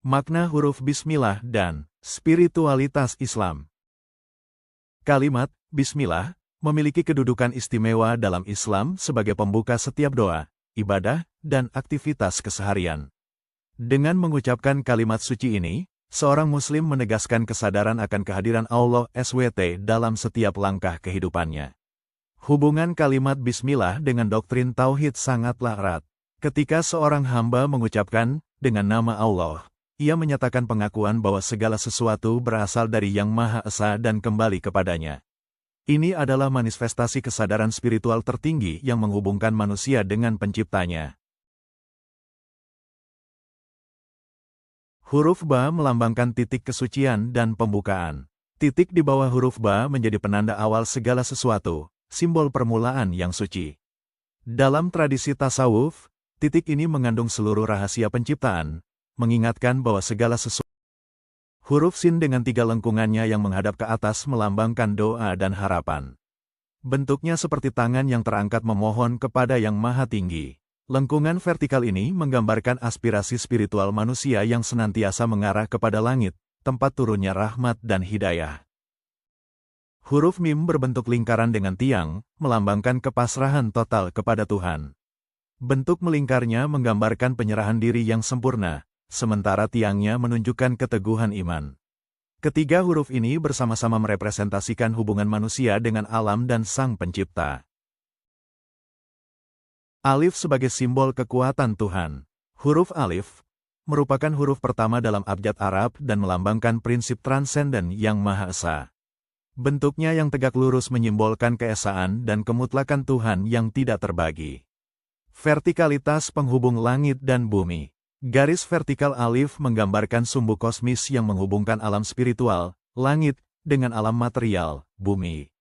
Makna huruf Bismillah dan spiritualitas Islam. Kalimat Bismillah memiliki kedudukan istimewa dalam Islam sebagai pembuka setiap doa, ibadah, dan aktivitas keseharian. Dengan mengucapkan kalimat suci ini, seorang Muslim menegaskan kesadaran akan kehadiran Allah SWT dalam setiap langkah kehidupannya. Hubungan kalimat Bismillah dengan doktrin Tauhid sangatlah erat. Ketika seorang hamba mengucapkan dengan nama Allah, ia menyatakan pengakuan bahwa segala sesuatu berasal dari Yang Maha Esa dan kembali kepadanya. Ini adalah manifestasi kesadaran spiritual tertinggi yang menghubungkan manusia dengan penciptanya. Huruf Ba melambangkan titik kesucian dan pembukaan. Titik di bawah huruf Ba menjadi penanda awal segala sesuatu, simbol permulaan yang suci. Dalam tradisi tasawuf, titik ini mengandung seluruh rahasia penciptaan, mengingatkan bahwa segala sesuatu. Huruf Sin dengan 3 lengkungannya yang menghadap ke atas melambangkan doa dan harapan. Bentuknya seperti tangan yang terangkat memohon kepada Yang Maha Tinggi. Lengkungan vertikal ini menggambarkan aspirasi spiritual manusia yang senantiasa mengarah kepada langit, tempat turunnya rahmat dan hidayah. Huruf Mim berbentuk lingkaran dengan tiang, melambangkan kepasrahan total kepada Tuhan. Bentuk melingkarnya menggambarkan penyerahan diri yang sempurna, sementara tiangnya menunjukkan keteguhan iman. Ketiga huruf ini bersama-sama merepresentasikan hubungan manusia dengan alam dan Sang Pencipta. Alif sebagai simbol kekuatan Tuhan. Huruf Alif merupakan huruf pertama dalam abjad Arab dan melambangkan prinsip transenden Yang Maha Esa. Bentuknya yang tegak lurus menyimbolkan keesaan dan kemutlakan Tuhan yang tidak terbagi. Vertikalitas penghubung langit dan bumi. Garis vertikal alif menggambarkan sumbu kosmis yang menghubungkan alam spiritual, langit, dengan alam material, bumi.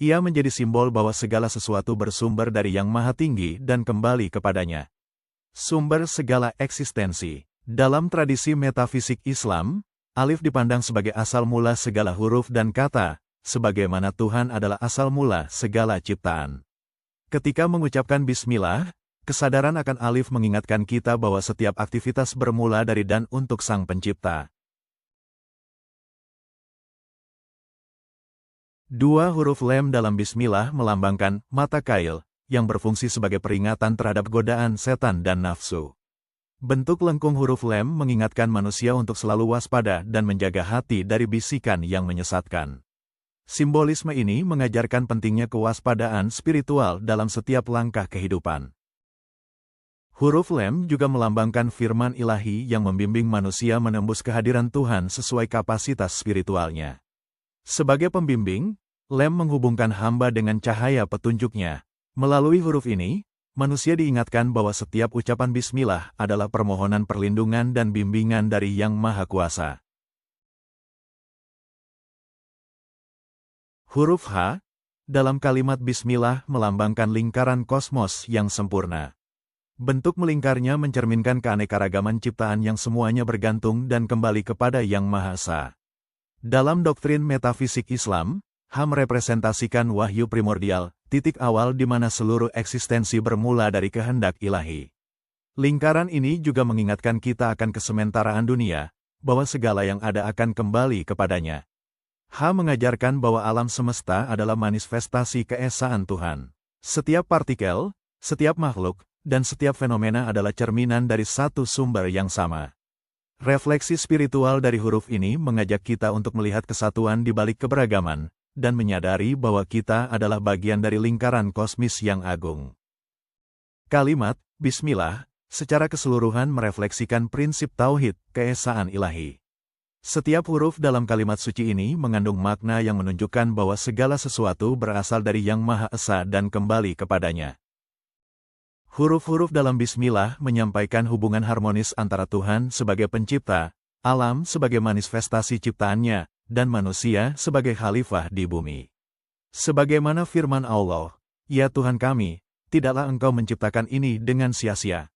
Ia menjadi simbol bahwa segala sesuatu bersumber dari Yang Maha Tinggi dan kembali kepadanya. Sumber segala eksistensi. Dalam tradisi metafisik Islam, alif dipandang sebagai asal mula segala huruf dan kata, sebagaimana Tuhan adalah asal mula segala ciptaan. Ketika mengucapkan Bismillah, kesadaran akan alif mengingatkan kita bahwa setiap aktivitas bermula dari dan untuk Sang Pencipta. 2 huruf Lem dalam Bismillah melambangkan mata kail, yang berfungsi sebagai peringatan terhadap godaan setan dan nafsu. Bentuk lengkung huruf Lem mengingatkan manusia untuk selalu waspada dan menjaga hati dari bisikan yang menyesatkan. Simbolisme ini mengajarkan pentingnya kewaspadaan spiritual dalam setiap langkah kehidupan. Huruf Lem juga melambangkan firman ilahi yang membimbing manusia menembus kehadiran Tuhan sesuai kapasitas spiritualnya. Sebagai pembimbing, Lem menghubungkan hamba dengan cahaya petunjuknya. Melalui huruf ini, manusia diingatkan bahwa setiap ucapan Bismillah adalah permohonan perlindungan dan bimbingan dari Yang Maha Kuasa. Huruf H dalam kalimat Bismillah melambangkan lingkaran kosmos yang sempurna. Bentuk melingkarnya mencerminkan keanekaragaman ciptaan yang semuanya bergantung dan kembali kepada Yang Maha Esa. Dalam doktrin metafisik Islam, H merepresentasikan wahyu primordial, titik awal di mana seluruh eksistensi bermula dari kehendak ilahi. Lingkaran ini juga mengingatkan kita akan kesementaraan dunia, bahwa segala yang ada akan kembali kepadanya. H mengajarkan bahwa alam semesta adalah manifestasi keesaan Tuhan. Setiap partikel, setiap makhluk, dan setiap fenomena adalah cerminan dari satu sumber yang sama. Refleksi spiritual dari huruf ini mengajak kita untuk melihat kesatuan di balik keberagaman, dan menyadari bahwa kita adalah bagian dari lingkaran kosmis yang agung. Kalimat Bismillah secara keseluruhan merefleksikan prinsip tauhid, keesaan ilahi. Setiap huruf dalam kalimat suci ini mengandung makna yang menunjukkan bahwa segala sesuatu berasal dari Yang Maha Esa dan kembali kepadanya. Huruf-huruf dalam Bismillah menyampaikan hubungan harmonis antara Tuhan sebagai pencipta, alam sebagai manifestasi ciptaannya, dan manusia sebagai khalifah di bumi. Sebagaimana firman Allah, "Ya Tuhan kami, tidaklah Engkau menciptakan ini dengan sia-sia."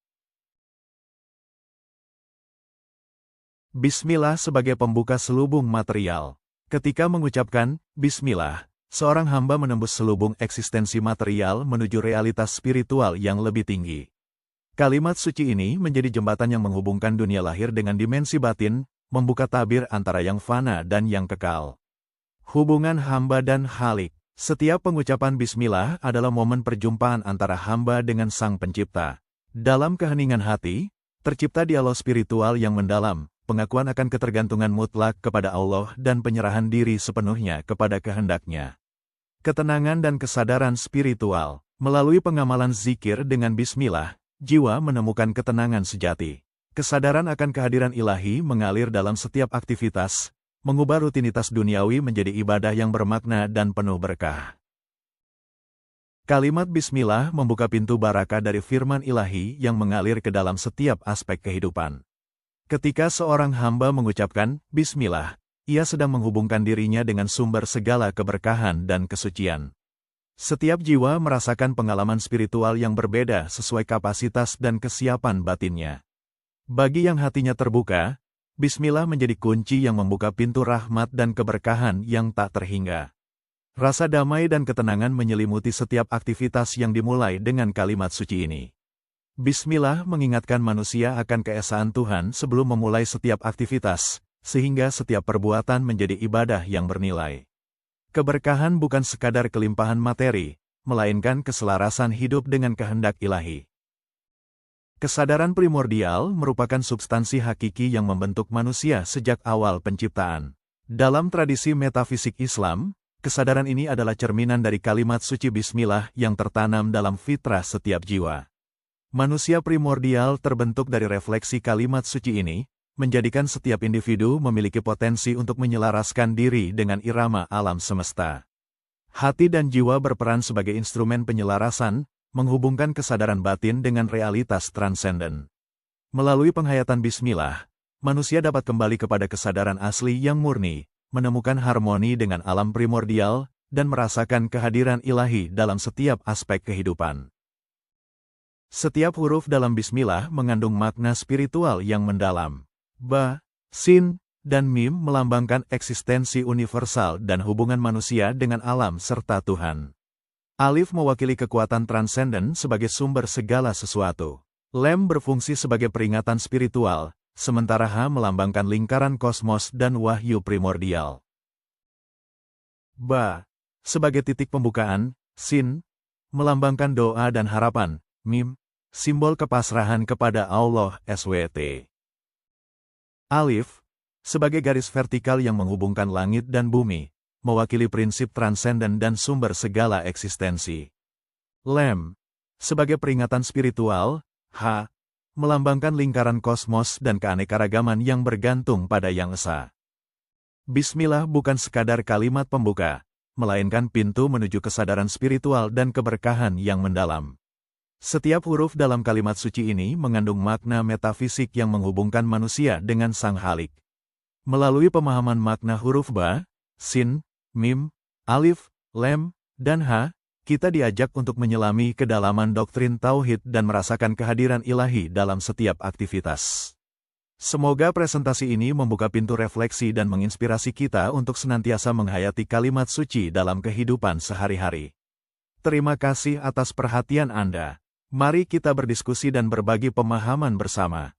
Bismillah sebagai pembuka selubung material. Ketika mengucapkan Bismillah, seorang hamba menembus selubung eksistensi material menuju realitas spiritual yang lebih tinggi. Kalimat suci ini menjadi jembatan yang menghubungkan dunia lahir dengan dimensi batin, membuka tabir antara yang fana dan yang kekal. Hubungan hamba dan Khalik. Setiap pengucapan bismillah adalah momen perjumpaan antara hamba dengan Sang Pencipta. Dalam keheningan hati, tercipta dialog spiritual yang mendalam, pengakuan akan ketergantungan mutlak kepada Allah dan penyerahan diri sepenuhnya kepada kehendak-Nya. Ketenangan dan kesadaran spiritual. Melalui pengamalan zikir dengan bismillah, jiwa menemukan ketenangan sejati. Kesadaran akan kehadiran ilahi mengalir dalam setiap aktivitas, mengubah rutinitas duniawi menjadi ibadah yang bermakna dan penuh berkah. Kalimat bismillah membuka pintu barakah dari firman ilahi yang mengalir ke dalam setiap aspek kehidupan. Ketika seorang hamba mengucapkan bismillah, ia sedang menghubungkan dirinya dengan sumber segala keberkahan dan kesucian. Setiap jiwa merasakan pengalaman spiritual yang berbeda sesuai kapasitas dan kesiapan batinnya. Bagi yang hatinya terbuka, bismillah menjadi kunci yang membuka pintu rahmat dan keberkahan yang tak terhingga. Rasa damai dan ketenangan menyelimuti setiap aktivitas yang dimulai dengan kalimat suci ini. Bismillah mengingatkan manusia akan keesaan Tuhan sebelum memulai setiap aktivitas, sehingga setiap perbuatan menjadi ibadah yang bernilai. Keberkahan bukan sekadar kelimpahan materi, melainkan keselarasan hidup dengan kehendak ilahi. Kesadaran primordial merupakan substansi hakiki yang membentuk manusia sejak awal penciptaan. Dalam tradisi metafisik Islam, kesadaran ini adalah cerminan dari kalimat suci bismillah yang tertanam dalam fitrah setiap jiwa. Manusia primordial terbentuk dari refleksi kalimat suci ini, menjadikan setiap individu memiliki potensi untuk menyelaraskan diri dengan irama alam semesta. Hati dan jiwa berperan sebagai instrumen penyelarasan, menghubungkan kesadaran batin dengan realitas transenden. Melalui penghayatan bismillah, manusia dapat kembali kepada kesadaran asli yang murni, menemukan harmoni dengan alam primordial, dan merasakan kehadiran ilahi dalam setiap aspek kehidupan. Setiap huruf dalam bismillah mengandung makna spiritual yang mendalam. Ba, Sin, dan Mim melambangkan eksistensi universal dan hubungan manusia dengan alam serta Tuhan. Alif mewakili kekuatan transenden sebagai sumber segala sesuatu. Lem berfungsi sebagai peringatan spiritual, sementara H melambangkan lingkaran kosmos dan wahyu primordial. Ba, sebagai titik pembukaan, Sin, melambangkan doa dan harapan, Mim, simbol kepasrahan kepada Allah SWT. Alif, sebagai garis vertikal yang menghubungkan langit dan bumi, mewakili prinsip transenden dan sumber segala eksistensi. Lem, sebagai peringatan spiritual, H, melambangkan lingkaran kosmos dan keanekaragaman yang bergantung pada Yang Esa. Bismillah bukan sekadar kalimat pembuka, melainkan pintu menuju kesadaran spiritual dan keberkahan yang mendalam. Setiap huruf dalam kalimat suci ini mengandung makna metafisik yang menghubungkan manusia dengan Sang Khalik. Melalui pemahaman makna huruf Ba, Sin, Mim, Alif, Lem, dan H, kita diajak untuk menyelami kedalaman doktrin Tauhid dan merasakan kehadiran ilahi dalam setiap aktivitas. Semoga presentasi ini membuka pintu refleksi dan menginspirasi kita untuk senantiasa menghayati kalimat suci dalam kehidupan sehari-hari. Terima kasih atas perhatian Anda. Mari kita berdiskusi dan berbagi pemahaman bersama.